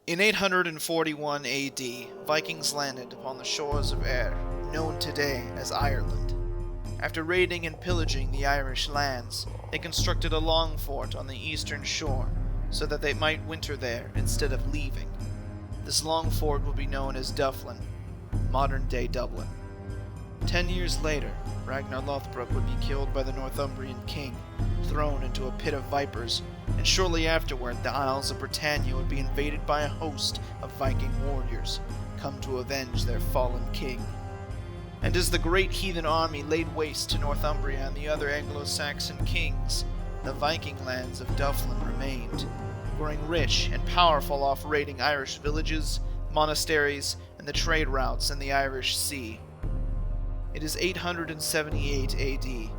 In 841 AD, Vikings landed upon the shores of Ayr, known today as Ireland. After raiding and pillaging the Irish lands, they constructed a long fort on the eastern shore so that they might winter there instead of leaving. This long fort would be known as Dyflin, modern-day Dublin. 10 years later, Ragnar Lothbrok would be killed by the Northumbrian king, thrown into a pit of vipers, and shortly afterward the Isles of Britannia would be invaded by a host of Viking warriors, come to avenge their fallen king. And as the great heathen army laid waste to Northumbria and the other Anglo-Saxon kings, the Viking lands of Dyflin remained, growing rich and powerful off raiding Irish villages, monasteries, and the trade routes in the Irish Sea. It is 878 AD,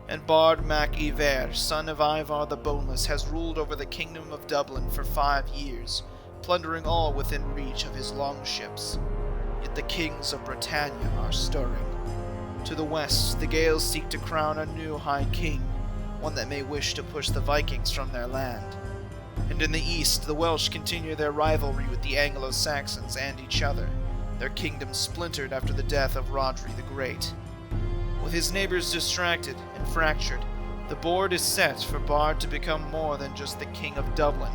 and Bardr mac Imair, son of Ivar the Boneless, has ruled over the kingdom of Dublin for 5 years, plundering all within reach of his longships. Yet the kings of Britannia are stirring. To the west, the Gaels seek to crown a new high king, one that may wish to push the Vikings from their land. And in the east, the Welsh continue their rivalry with the Anglo-Saxons and each other, their kingdom splintered after the death of Rhodri the Great. With his neighbors distracted and fractured, the board is set for Bardr to become more than just the King of Dublin,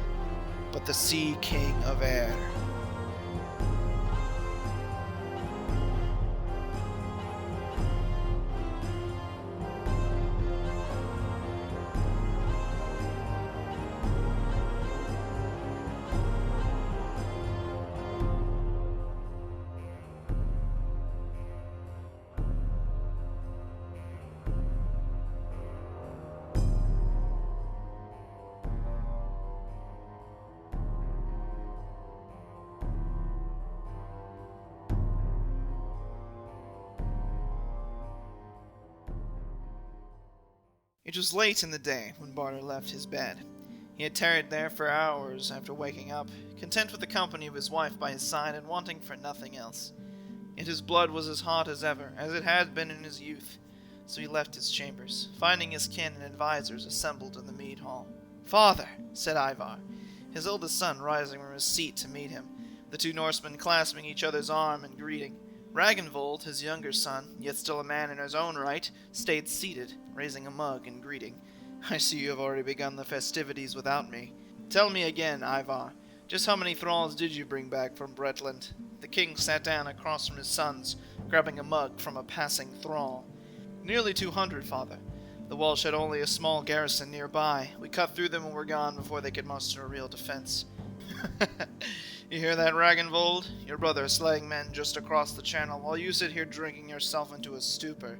but the Sea King of Ayr. It was late in the day when Bardr left his bed. He had tarried there for hours after waking up, content with the company of his wife by his side and wanting for nothing else. Yet his blood was as hot as ever, as it had been in his youth, so he left his chambers, finding his kin and advisers assembled in the mead hall. "Father," said Ivar, his eldest son rising from his seat to meet him, the two Norsemen clasping each other's arm in greeting. Ragnvold, his younger son, yet still a man in his own right, stayed seated, raising a mug in greeting. "I see you have already begun the festivities without me. Tell me again, Ivar, just how many thralls did you bring back from Bretland?" The king sat down across from his sons, grabbing a mug from a passing thrall. "Nearly 200, father. The Welsh had only a small garrison nearby. We cut through them and were gone before they could muster a real defense." "You hear that, Ragnvold? Your brother is slaying men just across the channel, while you sit here drinking yourself into a stupor.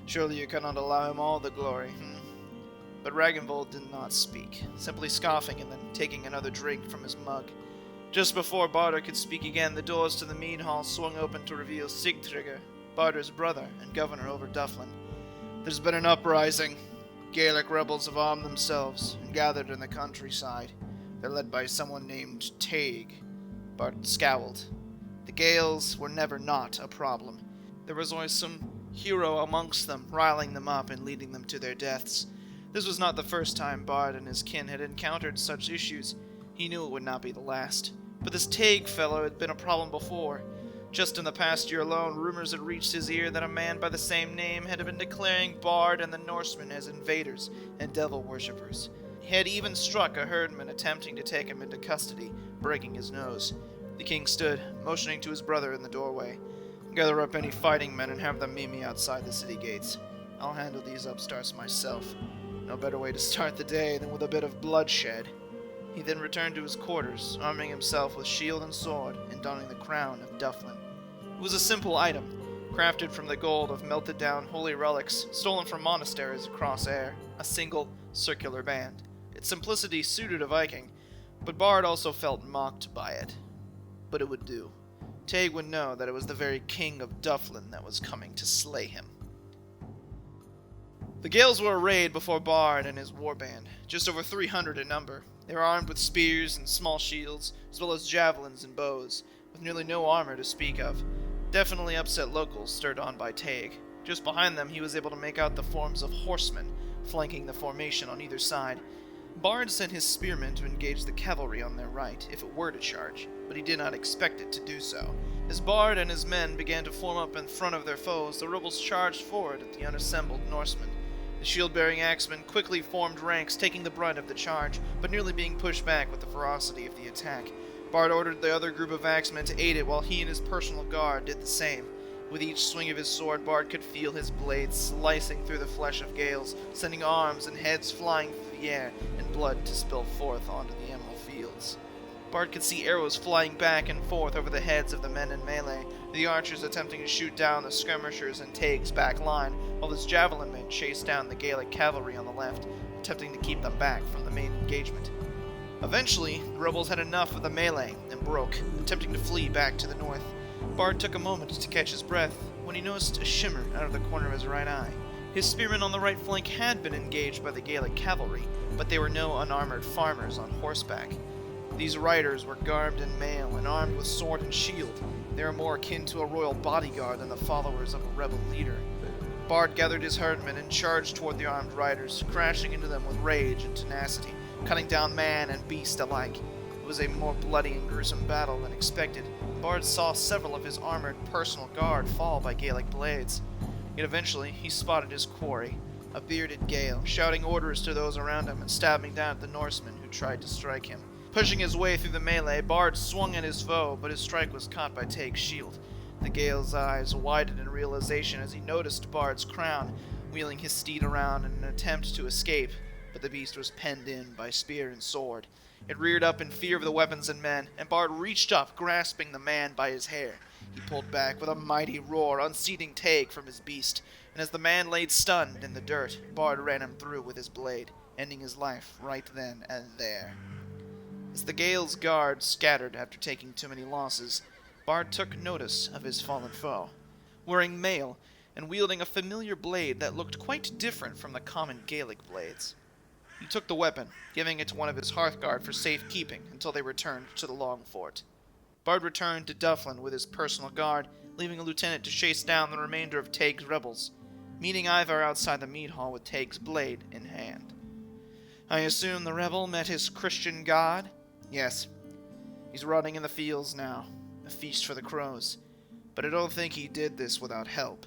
Surely you cannot allow him all the glory, But Ragnvold did not speak, simply scoffing and then taking another drink from his mug. Just before Bardr could speak again, the doors to the mead hall swung open to reveal Sigtryggr, Bardr's brother and governor over Dyflin. "There's been an uprising. Gaelic rebels have armed themselves and gathered in the countryside. They're led by someone named Taig." Bardr scowled. The Gaels were never not a problem. There was always some hero amongst them, riling them up and leading them to their deaths. This was not the first time Bardr and his kin had encountered such issues. He knew it would not be the last. But this Taig fellow had been a problem before. Just in the past year alone, rumors had reached his ear that a man by the same name had been declaring Bardr and the Norsemen as invaders and devil worshippers. He had even struck a herdman attempting to take him into custody, breaking his nose. The king stood, motioning to his brother in the doorway. "Gather up any fighting men and have them meet me outside the city gates. I'll handle these upstarts myself. No better way to start the day than with a bit of bloodshed." He then returned to his quarters, arming himself with shield and sword, and donning the crown of Dyflin. It was a simple item, crafted from the gold of melted down holy relics stolen from monasteries across Ayr, a single, circular band. Its simplicity suited a Viking, but Bardr also felt mocked by it. But it would do. Taig would know that it was the very King of Dyflin that was coming to slay him. The Gaels were arrayed before Bardr and his warband, just over 300 in number. They were armed with spears and small shields, as well as javelins and bows, with nearly no armor to speak of. Definitely upset locals stirred on by Taig. Just behind them he was able to make out the forms of horsemen, flanking the formation on either side. Bard sent his spearmen to engage the cavalry on their right, if it were to charge, but he did not expect it to do so. As Bard and his men began to form up in front of their foes, the rebels charged forward at the unassembled Norsemen. The shield-bearing axemen quickly formed ranks, taking the brunt of the charge, but nearly being pushed back with the ferocity of the attack. Bard ordered the other group of axemen to aid it, while he and his personal guard did the same. With each swing of his sword, Bard could feel his blades slicing through the flesh of Gaels, sending arms and heads flying through the air, and blood to spill forth onto the emerald fields. Bard could see arrows flying back and forth over the heads of the men in melee, the archers attempting to shoot down the skirmishers in Taig's back line, while his javelin men chased down the Gaelic cavalry on the left, attempting to keep them back from the main engagement. Eventually, the rebels had enough of the melee and broke, attempting to flee back to the north. Bard took a moment to catch his breath when he noticed a shimmer out of the corner of his right eye. His spearmen on the right flank had been engaged by the Gaelic cavalry, but they were no unarmored farmers on horseback. These riders were garbed in mail and armed with sword and shield. They were more akin to a royal bodyguard than the followers of a rebel leader. Bard gathered his herdmen and charged toward the armed riders, crashing into them with rage and tenacity, cutting down man and beast alike. It was a more bloody and gruesome battle than expected. Bard saw several of his armored personal guard fall by Gaelic blades. Yet eventually he spotted his quarry, a bearded Gael, shouting orders to those around him and stabbing down at the Norsemen who tried to strike him. Pushing his way through the melee, Bard swung at his foe, but his strike was caught by Taig's shield. The Gael's eyes widened in realization as he noticed Bard's crown, wheeling his steed around in an attempt to escape, but the beast was penned in by spear and sword. It reared up in fear of the weapons and men, and Bard reached up, grasping the man by his hair. He pulled back with a mighty roar, unseating Taig from his beast, and as the man laid stunned in the dirt, Bard ran him through with his blade, ending his life right then and there. As the Gael's guard scattered after taking too many losses, Bard took notice of his fallen foe. Wearing mail, and wielding a familiar blade that looked quite different from the common Gaelic blades. He took the weapon, giving it to one of his hearthguard for safekeeping until they returned to the Long Fort. Bard returned to Dyflin with his personal guard, leaving a lieutenant to chase down the remainder of Taig's rebels, meeting Ivar outside the mead hall with Taig's blade in hand. I assume the rebel met his Christian god? Yes. He's rotting in the fields now, a feast for the crows, but I don't think he did this without help.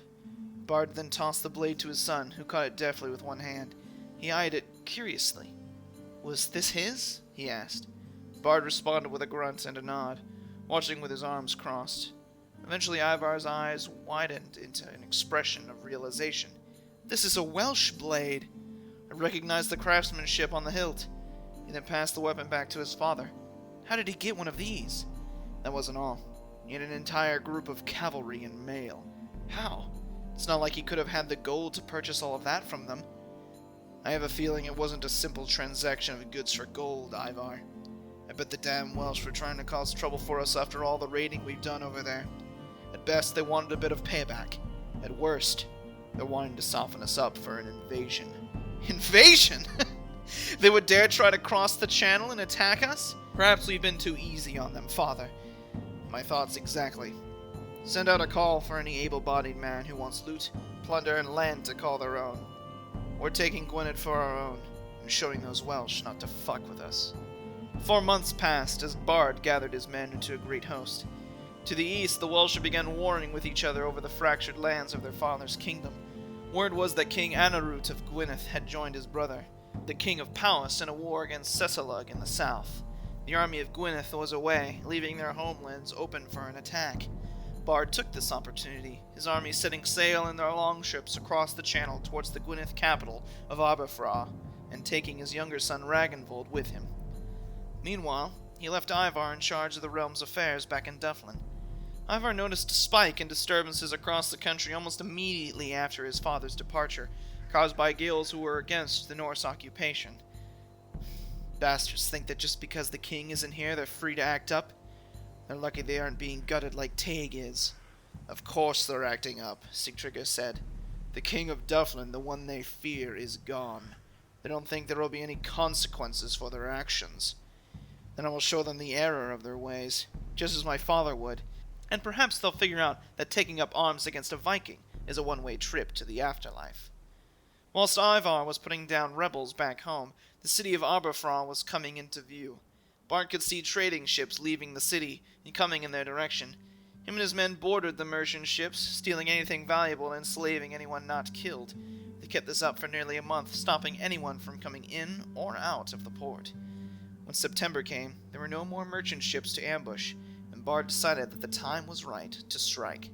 Bard then tossed the blade to his son, who caught it deftly with one hand. He eyed it curiously. Was this his? He asked. Bard responded with a grunt and a nod, watching with his arms crossed. Eventually Ivar's eyes widened into an expression of realization. This is a Welsh blade. I recognized the craftsmanship on the hilt. He then passed the weapon back to his father. How did he get one of these? That wasn't all. He had an entire group of cavalry and mail. How? It's not like he could have had the gold to purchase all of that from them. I have a feeling it wasn't a simple transaction of goods for gold, Ivar. I bet the damn Welsh were trying to cause trouble for us after all the raiding we've done over there. At best, they wanted a bit of payback. At worst, they're wanting to soften us up for an invasion. Invasion? They would dare try to cross the channel and attack us? Perhaps we've been too easy on them, father. My thoughts exactly. Send out a call for any able-bodied man who wants loot, plunder, and land to call their own. We're taking Gwynedd for our own, and showing those Welsh not to fuck with us. 4 months passed as Bard gathered his men into a great host. To the east, the Welsh began warring with each other over the fractured lands of their father's kingdom. Word was that King Anarut of Gwynedd had joined his brother, the King of Powys, in a war against Cecilug in the south. The army of Gwynedd was away, leaving their homelands open for an attack. Bard took this opportunity, his army setting sail in their longships across the channel towards the Gwynedd capital of Aberfraw, and taking his younger son Ragnvold with him. Meanwhile, he left Ivar in charge of the realm's affairs back in Dyflin. Ivar noticed a spike in disturbances across the country almost immediately after his father's departure, caused by Gaels who were against the Norse occupation. Bastards think that just because the king isn't here, they're free to act up. They're lucky they aren't being gutted like Taig is. Of course they're acting up, Sigtrygr said. The King of Dyflin, the one they fear, is gone. They don't think there will be any consequences for their actions. Then I will show them the error of their ways, just as my father would, and perhaps they'll figure out that taking up arms against a Viking is a one-way trip to the afterlife. Whilst Ivar was putting down rebels back home, The city of Arbroath was coming into view. Bard could see trading ships leaving the city and coming in their direction. Him and his men boarded the merchant ships, stealing anything valuable and enslaving anyone not killed. They kept this up for nearly a month, stopping anyone from coming in or out of the port. When September came, there were no more merchant ships to ambush, and Bard decided that the time was right to strike.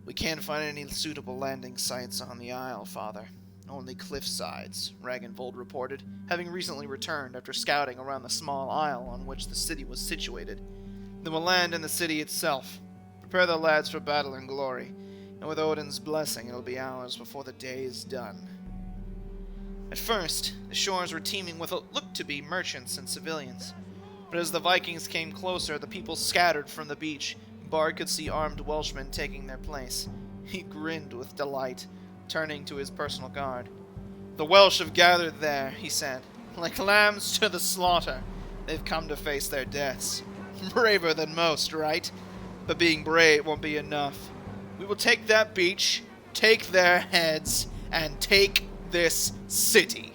"We can't find any suitable landing sites on the isle, Father. Only cliff sides," Ragnvold reported, having recently returned after scouting around the small isle on which the city was situated. "Then we'll land in the city itself. Prepare the lads for battle and glory, and with Odin's blessing it'll be hours before the day is done." At first, the shores were teeming with what looked to be merchants and civilians. But as the Vikings came closer, the people scattered from the beach. Bard could see armed Welshmen taking their place. He grinned with delight, turning to his personal guard. "The Welsh have gathered there," he said. "Like lambs to the slaughter. They've come to face their deaths. Braver than most, right? But being brave won't be enough. We will take that beach, take their heads, and take this city."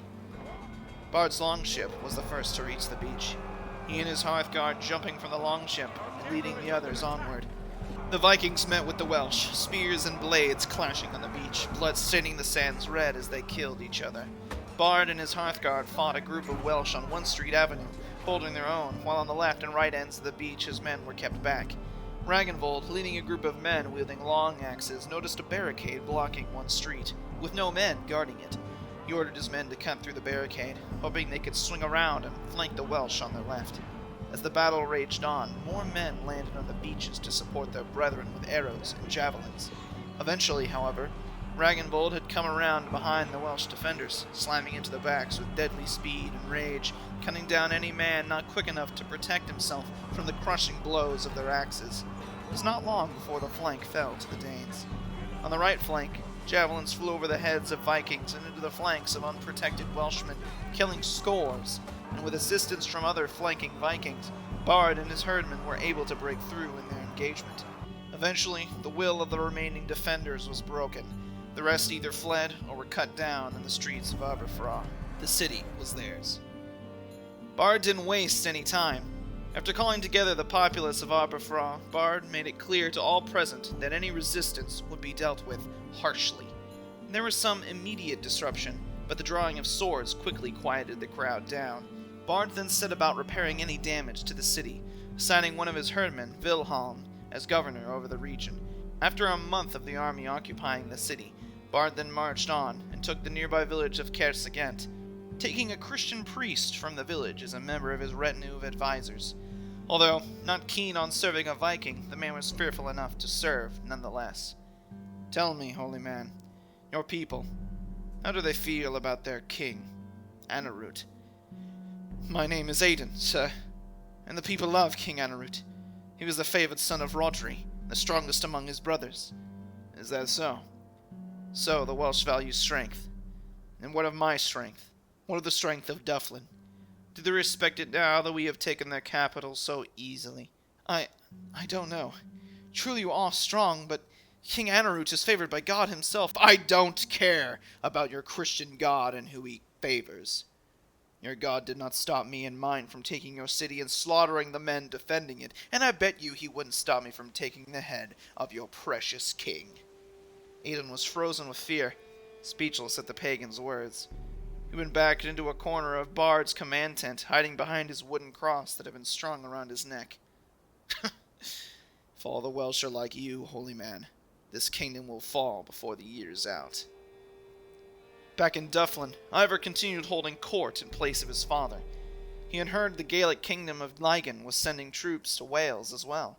Bard's longship was the first to reach the beach. He and his Hearthguard jumping from the longship and leading the others onward. The Vikings met with the Welsh, spears and blades clashing on the beach, blood staining the sands red as they killed each other. Bard and his Hearthguard fought a group of Welsh on one street avenue, holding their own, while on the left and right ends of the beach his men were kept back. Ragnvold, leading a group of men wielding long axes, noticed a barricade blocking one street, with no men guarding it. He ordered his men to cut through the barricade, hoping they could swing around and flank the Welsh on their left. As the battle raged on, more men landed on the beaches to support their brethren with arrows and javelins. Eventually, however, Ragnvold had come around behind the Welsh defenders, slamming into the backs with deadly speed and rage, cutting down any man not quick enough to protect himself from the crushing blows of their axes. It was not long before the flank fell to the Danes. On the right flank, javelins flew over the heads of Vikings and into the flanks of unprotected Welshmen, killing scores, and with assistance from other flanking Vikings, Bard and his herdmen were able to break through in their engagement. Eventually, the will of the remaining defenders was broken. The rest either fled or were cut down in the streets of Arbroath. The city was theirs. Bard didn't waste any time. After calling together the populace of Arbroath, Bard made it clear to all present that any resistance would be dealt with harshly. There was some immediate disruption, but the drawing of swords quickly quieted the crowd down. Bard then set about repairing any damage to the city, assigning one of his herdmen, Wilhelm, as governor over the region. After a month of the army occupying the city, Bard then marched on and took the nearby village of Kersegent, taking a Christian priest from the village as a member of his retinue of advisors. Although not keen on serving a Viking, the man was fearful enough to serve nonetheless. "Tell me, holy man, your people, how do they feel about their king, Anarut?" "My name is Aidan, sir, and the people love King Anarut. He was the favored son of Rodri, the strongest among his brothers." "Is that so?" "So the Welsh value strength. And what of my strength? What of the strength of Dyflin? Do they respect it now that we have taken their capital so easily?" I don't know. Truly you are strong, but King Anarut is favored by God himself." "I don't care about your Christian God and who he favors. Your God did not stop me and mine from taking your city and slaughtering the men defending it, and I bet you he wouldn't stop me from taking the head of your precious king." Aidan was frozen with fear, speechless at the pagan's words. He went back into a corner of Bard's command tent, hiding behind his wooden cross that had been strung around his neck. "If all the Welsh are like you, holy man, this kingdom will fall before the year's out." Back in Dyflin, Ivar continued holding court in place of his father. He had heard the Gaelic kingdom of Lygon was sending troops to Wales as well,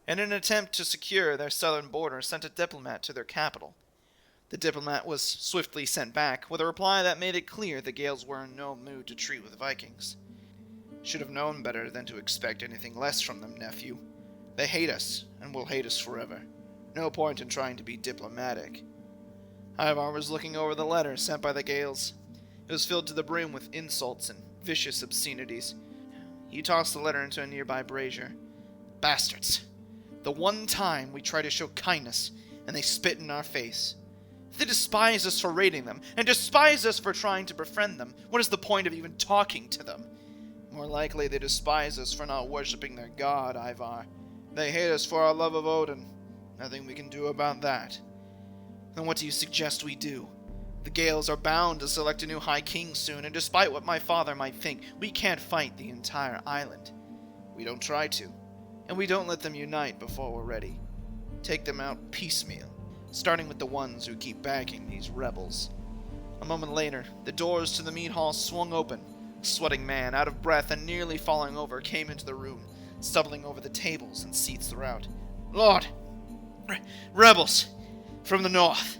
and in an attempt to secure their southern border sent a diplomat to their capital. The diplomat was swiftly sent back, with a reply that made it clear the Gaels were in no mood to treat with Vikings. "Should have known better than to expect anything less from them, nephew. They hate us, and will hate us forever. No point in trying to be diplomatic." Ivar was looking over the letter sent by the Gaels. It was filled to the brim with insults and vicious obscenities. He tossed the letter into a nearby brazier. "Bastards! The one time we try to show kindness, and they spit in our face. If they despise us for raiding them, and despise us for trying to befriend them, what is the point of even talking to them? More likely they despise us for not worshipping their god, Ivar. They hate us for our love of Odin. Nothing we can do about that. Then what do you suggest we do? The Gaels are bound to select a new High King soon, and despite what my father might think, we can't fight the entire island. We don't try to, and we don't let them unite before we're ready. Take them out piecemeal, starting with the ones who keep backing these rebels. A moment later, the doors to the meat hall swung open. A sweating man, out of breath and nearly falling over, came into the room, stumbling over the tables and seats throughout. Lord! Rebels! From the north.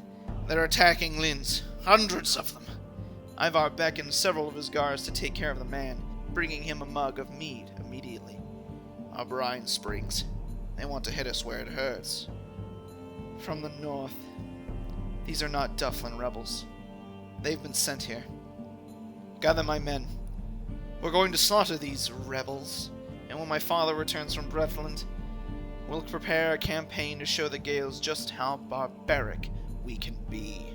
They're attacking Linz. Hundreds of them. Ivar beckoned several of his guards to take care of the man, bringing him a mug of mead immediately. Our brine springs. They want to hit us where it hurts. From the north. These are not Dyflin rebels. They've been sent here. Gather my men. We're going to slaughter these rebels, and when my father returns from Bretland, we'll prepare a campaign to show the Gaels just how barbaric we can be.